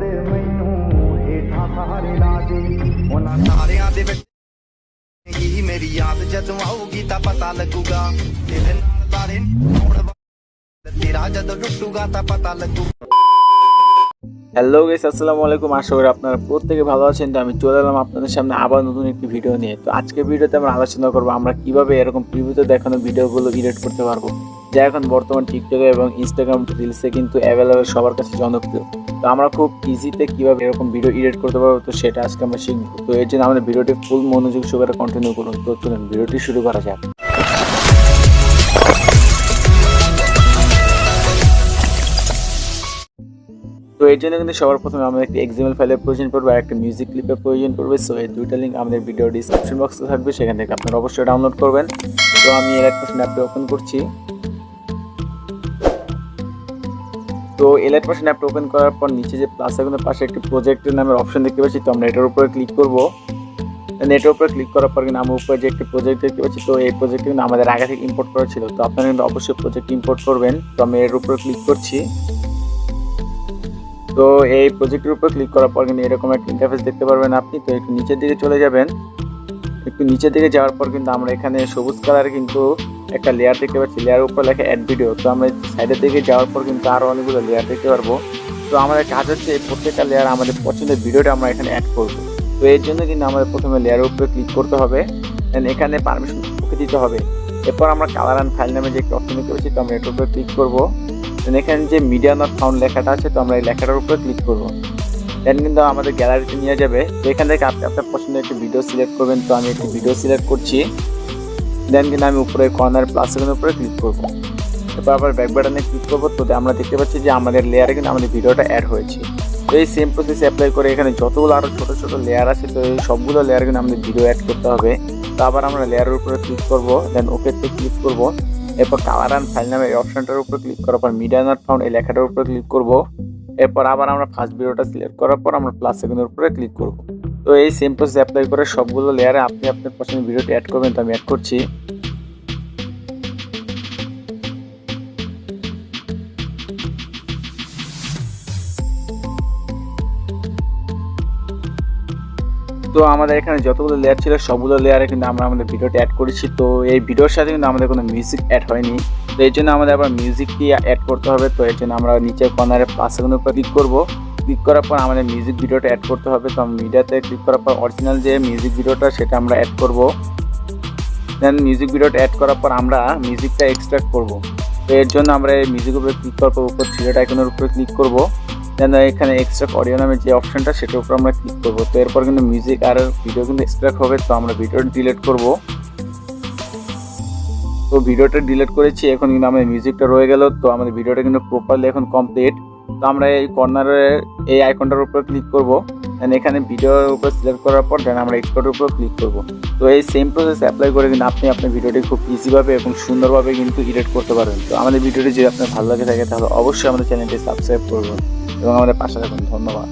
दे मैनू हेठा सहारे ला दे उन्हां तारियां दे विच मेरी याद जदों आऊगी तां पता लगूगा तेरे नाल तारे होण तेरा जदों टुटूगा तां पता लगूगा। হ্যালো গাইস, আসসালামু আলাইকুম। আশা করি আপনারা প্রত্যেকে ভালো আছেন। তো আমি চলে এলাম আপনাদের সামনে আবার নতুন একটি ভিডিও নিয়ে। তো আজকের ভিডিওতে আমরা আলোচনা করব আমরা কিভাবে এরকম প্রিভিউতে দেখানো ভিডিওগুলো এডিট করতে পারবো, যা এখন বর্তমান টিকটকে এবং ইনস্টাগ্রাম রিলসে কিন্তু অ্যাভেলেবেল, সবার কাছে জনপ্রিয়। তো আমরা খুব ইজিতে কিভাবে এরকম ভিডিও এডিট করতে পারবো, তো সেটা আজকে আমরা শিখবো। তো এর জন্য আমাদের ভিডিওটি ফুল মনোযোগ সহকারে কন্টিনিউ করুন। তো চলুন ভিডিওটি শুরু করা যাক। তো এর জন্য কিন্তু সবার প্রথমে আমাদের একটি XML ফাইলের প্রয়োজন পড়বে আর একটা মিউজিক ক্লিপের প্রয়োজন পড়বে। সো এই দুইটা লিঙ্ক আমাদের ভিডিও ডিসক্রিপশন বক্সে থাকবে, সেখান থেকে আপনারা অবশ্যই ডাউনলোড করবেন। তো আমি এলাইট মোশন অ্যাপটি ওপেন করছি। তো এলাইট মোশন অ্যাপটি ওপেন করার পর নিচে যে প্লাস আইকনের পাশে একটি প্রজেক্টের নামের অপশন দেখতে পাচ্ছি, তো আমরা এটার উপরে ক্লিক করব। এটার উপরে ক্লিক করার পর কিন্তু আমার উপরে যে একটি প্রজেক্ট দেখতে পাচ্ছি, তো এই প্রজেক্টটি কিন্তু আমাদের আগে থেকে ইম্পোর্ট করা ছিল। তো আপনারা কিন্তু অবশ্যই প্রজেক্ট ইম্পোর্ট করবেন। তো আমি এর উপরে ক্লিক করছি। তো এই প্রজেক্টের উপর ক্লিক করার পর কিন্তু এরকম একটা ইন্টারফেস দেখতে পারবেন আপনি। তো একটু নিচের দিকে চলে যাবেন। একটু নিচের দিকে যাওয়ার পর কিন্তু আমরা এখানে সবুজ কালারে কিন্তু একটা লেয়ার দেখতে পাচ্ছি, লেয়ারের উপর লেখা অ্যাড ভিডিও। তো আমরা সাইডের দিকে যাওয়ার পর কিন্তু আরও অনেকগুলো লেয়ার দেখতে পারবো। তো আমাদের কাজ হচ্ছে এই প্রত্যেকটা লেয়ার আমাদের পছন্দের ভিডিওটা আমরা এখানে অ্যাড করবো। তো এর জন্য কিন্তু আমাদের প্রথমে লেয়ারের উপরে ক্লিক করতে হবে, দেন এখানে পারমিশন ওকে দিতে হবে। এরপর আমরা কালার অ্যান্ড ফাইল নামে যে একটা অপশন দেখতে পাচ্ছি, তো আমরা এটার উপরে ক্লিক করবো। দেন এখানে যে মিডিয়া নট ফাউন্ড লেখাটা আছে, তো আমরা এই লেখাটার উপরে ক্লিক করবো। দেন কিন্তু আমাদের গ্যালারিতে নিয়ে যাবে। তো এখান থেকে আপনি আপনার পছন্দের একটি ভিডিও সিলেক্ট করবেন। তো আমি একটি ভিডিও সিলেক্ট করছি। দেন কিন্তু আমি উপরে কর্নার প্লাস আইকনের উপরে ক্লিক করবো। এরপর আবার ব্যাক বাটনে ক্লিক করবো। তো আমরা দেখতে পাচ্ছি যে আমাদের লেয়ারে কিন্তু আমাদের ভিডিওটা অ্যাড হয়েছে। তো এই সেম প্রসেস অ্যাপ্লাই করে এখানে যতগুলো আরও ছোটো ছোটো লেয়ার আছে, তো এই সবগুলো লেয়ারে কিন্তু আমাদের ভিডিও অ্যাড করতে হবে। তো আবার আমরা লেয়ারের উপরে ক্লিক করবো, দেন ওকেতে ক্লিক করবো। এরপর কালার অ্যান্ড ফাইল নামে এই অপশনটার উপর ক্লিক করার পর মিডিয়া নট ফাউন্ড এই লেখাটার উপরে ক্লিক করব। এরপর আবার আমরা ফার্স্ট ভিডিওটা সিলেক্ট করার পর আমরা প্লাস আইকনের উপরে ক্লিক করব। তো এই সেম প্রসেস অ্যাপ্লাই করে সবগুলো লেয়ারে আপনি আপনার পছন্দের ভিডিওটি অ্যাড করবেন। তো আমি অ্যাড করছি। তো আমাদের এখানে যতগুলো লেয়ার ছিল সবগুলো লেয়ারে কিন্তু আমরা আমাদের ভিডিওটি অ্যাড করেছি। তো এই ভিডিওর সাথে কিন্তু আমাদের কোনো মিউজিক অ্যাড হয়নি। তো এর জন্য আমাদের আবার মিউজিকটি অ্যাড করতে হবে। তো এর জন্য আমরা নিচের কর্নারে প্লাস আইকনের উপর ক্লিক করব। ক্লিক করার পর আমাদের মিউজিক ভিডিওটা অ্যাড করতে হবে। তো মিডিয়াতে ক্লিক করার পর অরিজিনাল যে মিউজিক ভিডিওটা সেটা আমরা অ্যাড করব। দেন মিউজিক ভিডিওটা অ্যাড করার পর আমরা মিউজিকটা এক্সট্রাক্ট করব। তো এর জন্য আমরা এই মিউজিকের উপরে ক্লিক করার পর উপর থ্রিডট আইকনের উপরে ক্লিক করব। দেন এখানে এক্সট্রাক্ট অডিও নামে যে অপশনটা সেটার উপর আমরা ক্লিক করবো। তো এরপর কিন্তু মিউজিক আর ভিডিও কিন্তু এক্সট্রাক্ট হবে। তো আমরা ভিডিওটা ডিলিট করব। তো ভিডিওটা ডিলিট করেছি, এখন কিন্তু আমাদের মিউজিকটা রয়ে গেল। তো আমাদের ভিডিওটা কিন্তু প্রপারলি এখন কমপ্লিট। তো আমরা এই কর্নারে এই আইকনটার উপর ক্লিক করব। দেন এখানে ভিডিওর উপর সিলেক্ট করার পর দেন আমরা এক্সপোর্টের উপর ক্লিক করব। তো এই সেম প্রসেস অ্যাপ্লাই করে কিন্তু আপনি আপনার ভিডিওটি খুব ইজিভাবে এবং সুন্দরভাবে কিন্তু এডিট করতে পারবেন। তো আমাদের ভিডিওটি যদি আপনার ভালো লাগে থাকে তাহলে অবশ্যই আমাদের চ্যানেলটি সাবস্ক্রাইব করবেন এবং আমাদের পাশে থাকুন। ধন্যবাদ।